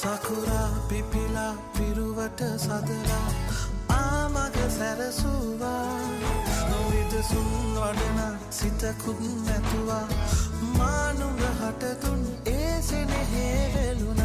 සකුරා පිපිලා පිරුවට සදලා ආමග සැරසුවා නොවිදසුන් වඩන සිතකුත් නැතුවා මානුග හටතුන් ඒ සෙනෙහේ වෙලුණා